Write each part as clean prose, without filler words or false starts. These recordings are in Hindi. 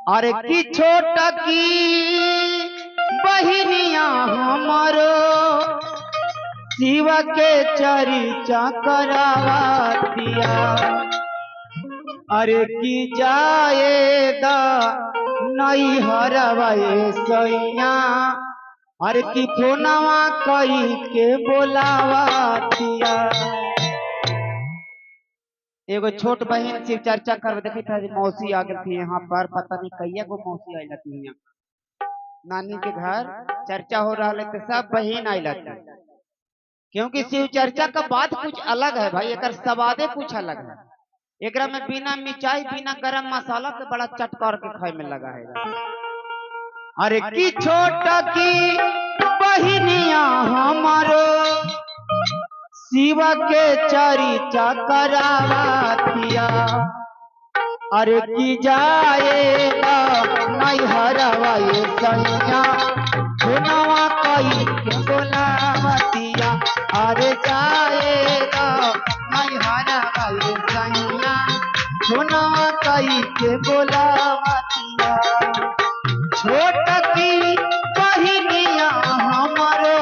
अरे की छोटा की बहिनिया हमारो शिव के चरिचा करावतिया। अरे की जाएगा नहीं हरवाए सैया। अरे की फोनवा कई के बोलावतिया। एगो छोट बहन शिव चर्चा कर देखी था मौसी आ गई थी यहाँ पर, पता नहीं कैया को मौसी आई थी यहाँ नानी के घर चर्चा हो रहा है तो सब बहन आई थी। क्योंकि शिव चर्चा का बात कुछ अलग है भाई, एक स्वादे कुछ अलग है। एक में बिना मिर्चाई बिना गरम मसाला के बड़ा चटकार के खाए में लगा है। अरे की छोटा की बहनिया हमारो शिव के चरिचा करावतिया। अरे की जाएगा नहीं हरवाए सैया। फोनवा कई के बोलावतिया। अरे जाएगा नहीं हरवाए सैया। फोनवा कई के बोलावतिया। छोट की बहिनिया हमारो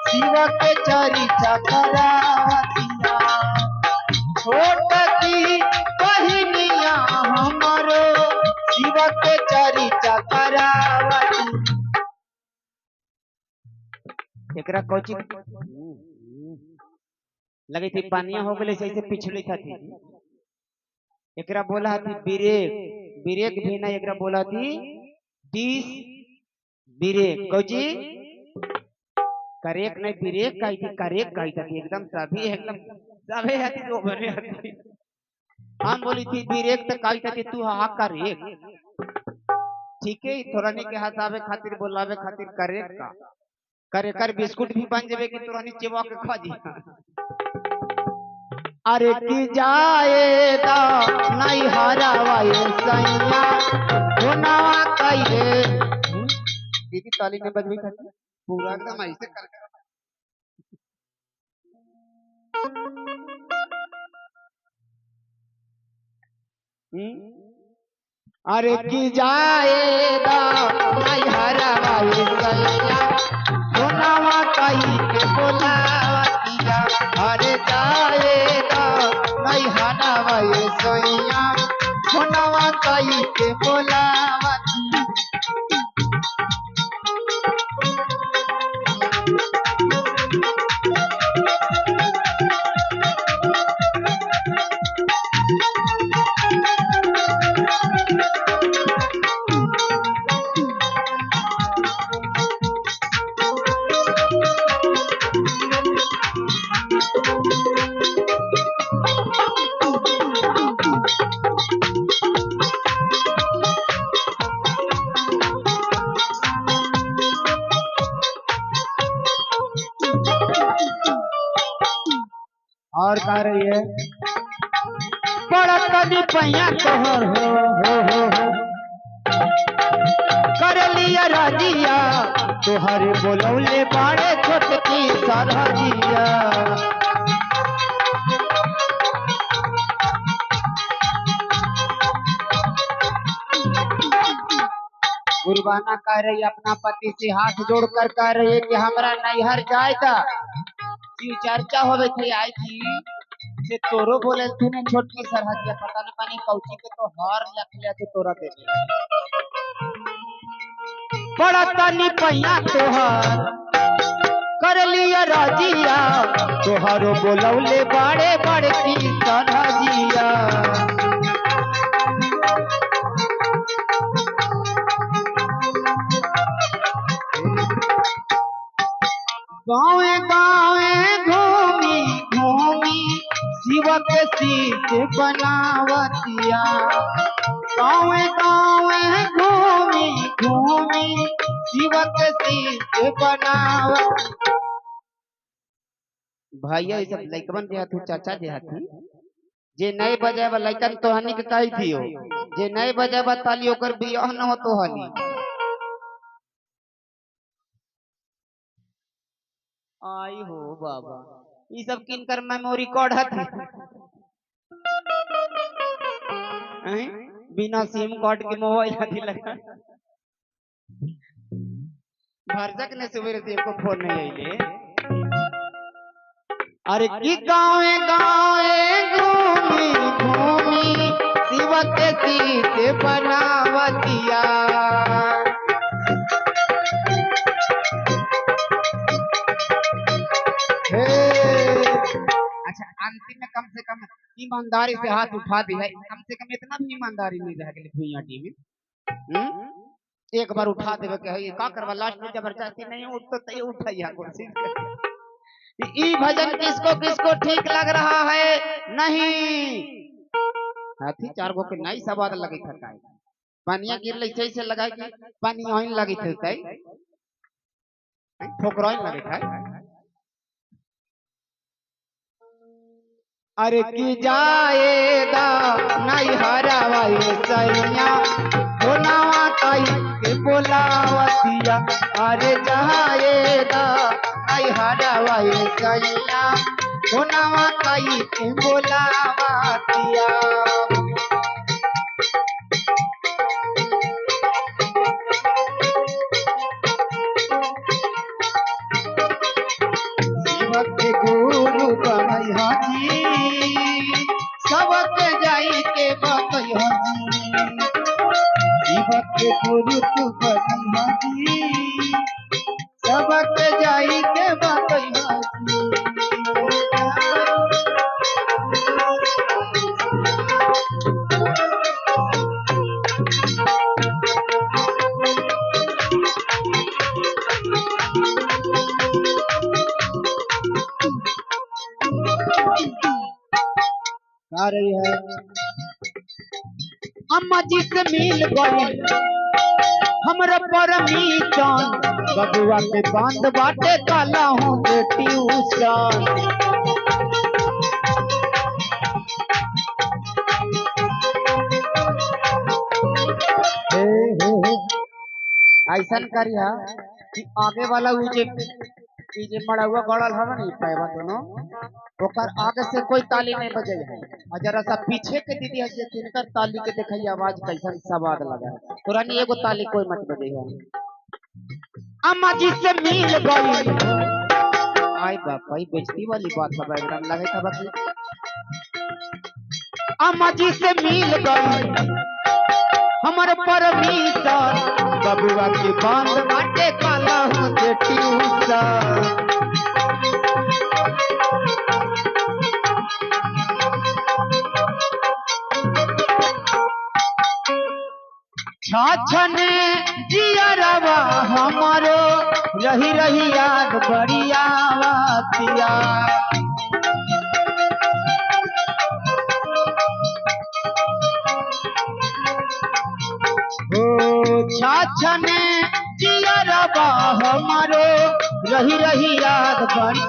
शिव के चरिचा करावतिया। छोट की बहिनिया हमारो शिव के चरिचा करावतिया। एकरा कोची लगी थी पानिया हो गई जैसे पिछली था थी। एकरा बोला थी ब्रेक, ब्रेक भी ना एकरा बोला थी डिस ब्रेक। कोची करेक नहीं ब्रेक कही थी, करेक कही थी एकदम सभी सभी हती दो भरे हती। हम बोली थी ब्रेक तो कही थी तू हा करेक। ठीक है थोड़ा नहीं के हसावे खातिर बोलावे खातिर करेक का करे कर बिस्कुट भी बन जावे कि तुरंत चिबा के खा जी। अरे की जाएगा नहीं हरवाए सैया। फोनवा कइले दीदी ताली ने बजवी खाती पूरा एकदम ऐसे कर। अरे की जाएगा नहीं हरवाए सैया। फोनवा कई के बोलावतिया। अरे जाएगा नहीं हरवाए सैया। फोनवा कई के बोलावतिया। और कह रही है बड़ा कभी पैया तोहर हो कर लिया राजिया। तोहरे बोलौले बाड़े छोटकी सरहजिया। गुरबाना कह रही अपना पति से हाथ जोड़कर कह रही है कि हमरा नैहर जाएगा। शिव चर्चा होवे थे आई थी से तोरो बोले थे ने छोटकी सरहजिया। पता नहीं पानी कौची के तो हार लख लिया थे तोरा दे बड़ा तनी पैया तोहर कर लिया राजिया। तोहरो बोलौले बाड़े बड़की सरहजिया। गाँवे गाँवे घूमी घूमी शिव के सीत बनावतिया। गाँवे गाँवे घूमी घूमी शिव के सीत बनावतिया। भैया ये सब लइकवन जे हथु चाचा जे हथु जे नए बजाए लइकन तोहनी के कही थी हो जे नए बजाए ताली ओकर बियाह न हो तोहनी। आई हो बाबा ये सब किनकर मेमोरी कार्ड हथी। बिना सिम कार्ड के मोबाइल हाथी लगा भरजक ने सवेरे से को फोन नहीं आइले। अरे की गाँवे गाँवे घूमी घूमी शिव के सीते बनावतिया। अच्छा अंतिम में कम से कम ईमानदारी से हाथ उठा दी है, कम से कम इतना भी ईमानदारी नहीं रह गई भुइया टी में। एक बार उठा देवे के है का करवा, लास्ट में जबरदस्ती नहीं उठ तो तय उठाइया कोशिश। ई भजन किसको किसको ठीक लग रहा है नहीं? हाथी चार गो के नहीं सवाद लगे था, पानिया गिर ले से लगाए कि पानी ओइन लगी थे ठोकराइन लगे था। अरे की जाएगा नहीं हरावा सैया होनावा ताई के बोलावतिया। अरे जाएगा नहीं हरावा सैया होनावा ताई के बोलावतिया। के गुरु बनैया जी सबके जाई के बतैया जी। के गुरु तू बनैया जी सबके जाई के बतैया जी। आ रही है अम्मा जी से मिल गई हमरा परमीशन बबुआ के बांध बाटे काला हूँ ट्यूशन। ऐसा करिया कि आगे वाला जे मड़ौआ गड़ल हवा नहीं पाएगा दोनों ओकर आगे से कोई ताली नहीं बजे है, और जरा सा पीछे के दीदी है तिनकर ताली के देखिए आवाज कैसा सवाद लगा है। तुरंत एगो ताली कोई मत बजे है। अम्मा जी से मिल गई आई बापा ये बेइज्जती वाली बात है एकदम लगे था बाकी। अम्मा जी से मिल गई हमारे परमीशन बबुआ के बांध बाटे काला हूँ ट्यूशन। छाछने जियरवा हमारो रही रही याद बढ़िया पिया। छाछने जियरवा हमारो रही रही याद बढ़ी।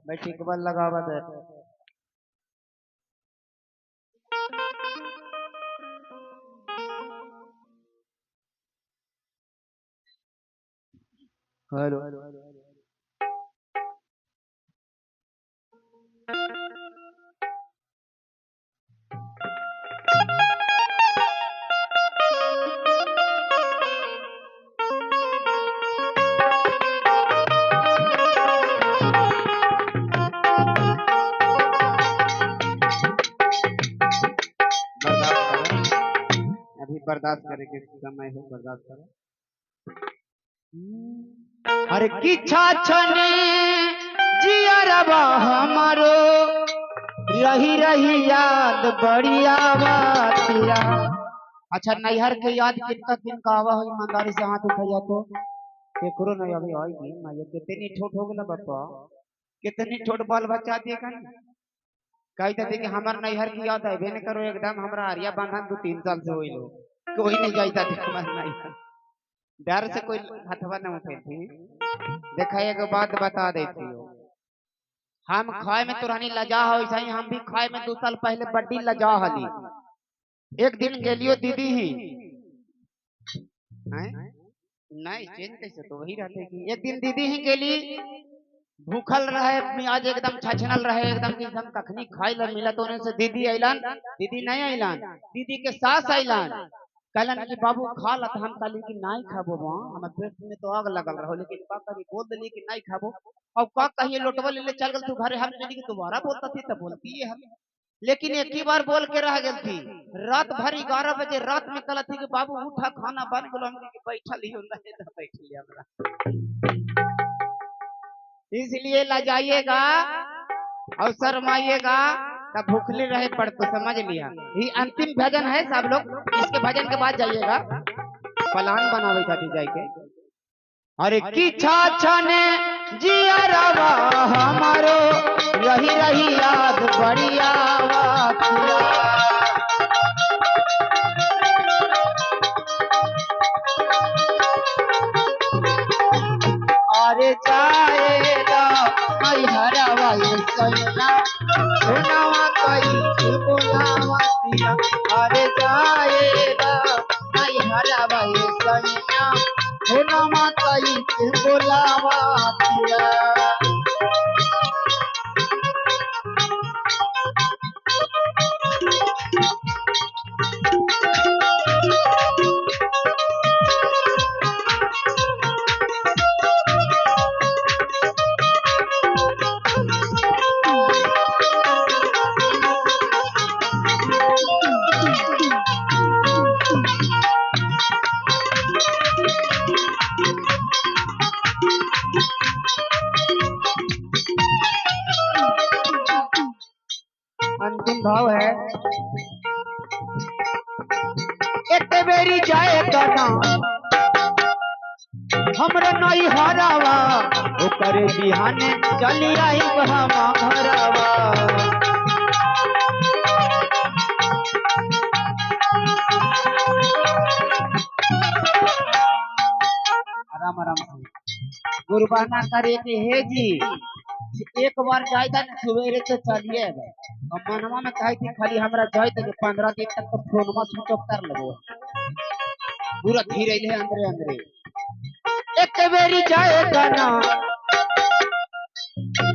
बैठी के बाद लगावा दे हेलो बर्दाश्त करे के समय हो बर्दाश्त करो। अरे की छाछने जियरवा हमारो रही रही याद बढ़िया बातिया। अच्छा नैहर के याद कितना दिन का आवा हो ईमानदारी से हाथ उठाइया तो केकरो नहीं अभी आई नहीं मैं ये कितनी ठोट हो गला बापा कितनी ठोट बाल बच्चा दिए कन कही थे कि हमार नैहर की याद है बेने करो एकदम हमरा हरिया बांधन 2-3 साल से होई लो कोई नहीं जाता थे हमार नैहर डर से कोई हथवा न उठे थी। देखा एक बात बता देती हो हम खाए में तुरानी लजा हो ऐसा ही हम भी खाए में 2 साल पहले बड्डी लजा हली। एक दिन गेलियो दीदी ही नहीं चेंज कैसे तो वही रहते कि एक दिन दीदी ही गेली भूखल रहे मियाज एकदम छछनल रहे एकदम कि हम कखनी खाई ला मिला तो उन्हें से दीदी अइलन, दीदी नहीं अइलन, दीदी के सास अइलन कहलन कि बाबू खा ला। हम कहली कि नहीं खाबो मां, हमर पेट में तो आग लगल रहो, लेकिन का करी बोल देली कि नहीं खाबो। और का कहिए लोटवा ले ले चल गल तू घरे, हम कहली कि दोबारा बोलता थी तब बोलती है हम, लेकिन एक ही बार बोल के रह गई थी। रात भर 11 बजे रात में कहला थी कि बाबू उठा खाना बन गेलो, हम कि बैठल ही नहीं तो बैठ लिया हमरा। इसलिए लजाइएगा और शर्माइएगा तब भूखले रहे पड़ तो समझ लिया। ये अंतिम भजन है सब लोग, इसके भजन के बाद जाइएगा प्लान बनावे खातिर जाके। अरे की छाछने जिया रवा हमारो रही रही याद बढ़िया वातिया। अरे जाएगा मैं हरावा ये सैया सुनावा कई बोलावतिया। अरे जाएगा मैं हरावा ये सैया सुनावा कई बोलावतिया। अंतिम भाव है, एक बेरी जाए गाना हमरा नहीं हरावा ओकरे बिहाने चली आई हम हरावा। आराम आराम गुरबाना करे के हे जी, एक बार जायदा सवेरे तो चलिए और मनवा में कही थी खाली हमरा जाए तो 15 दिन तक तो फोनमा स्विच ऑफ कर लेबो, पूरा धीरे ले अंदरे अंदरे। एक बेरी जाए गाना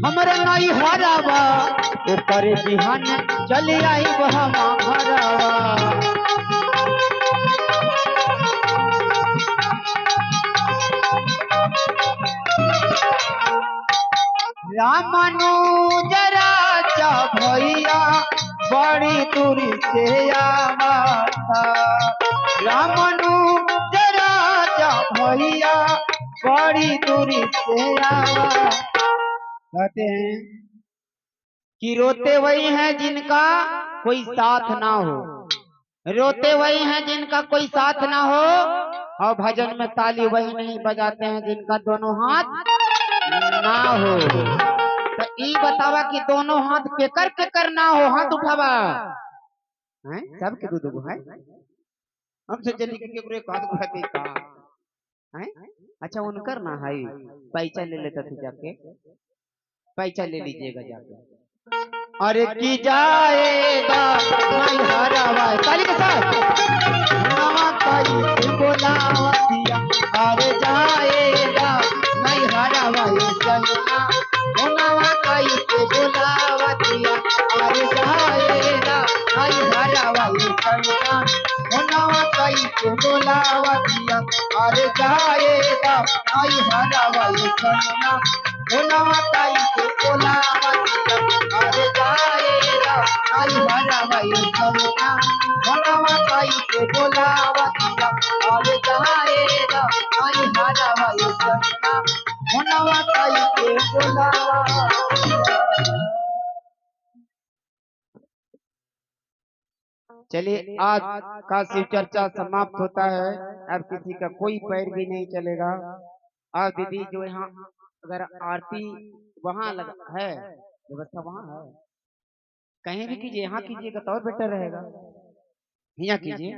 हमरा नहीं हरावा ओकरे बिहान चली आई हम हरावा। रामानुज राजा भैया बड़ी दूरी से आवाता। रामानुज राजा भैया बड़ी दूरी से आवा। कहते हैं कि रोते वही हैं जिनका कोई साथ ना हो, रोते वही हैं जिनका कोई साथ ना हो, और भजन में ताली वही नहीं बजाते हैं जिनका दोनों हाथ ना हो। तो ई बतावा कि दोनों हाथ केकर केकर ना हो, हाथ उठावा हैं सब के दो है। हम से चली के केकरे हाथ उठाते का हैं। अच्छा उनकर ना है, पैसा ले लेता थे जाके, पैसा ले लीजिएगा जाके। अरे की जाएगा मैं हरावा ताली के साथ नवा कई बोलावतिया। अरे जाएगा मैं हरावा ये सैया नवा कई बोलावतिया। अरे जाएगा मैं हरावा ये सैया नवा कई बोलावतिया। अरे जाएगा मैं हरावा ये सैया नवा कई बोलावतिया। अरे जाएगा आई हरावा ये सैया नवा कई बोलावतिया। अरे जाएगा आई हरावा ये सैया नवा कई बोलावतिया। चलिए आज का शिव चर्चा समाप्त होता है। अब किसी का कोई पैर भी नहीं चलेगा। और दीदी जो यहाँ अगर आरती वहाँ लगा है, व्यवस्था वहाँ है, कहीं भी कीजिए, यहाँ कीजिएगा तो और बेटर रहेगा, यहाँ कीजिए।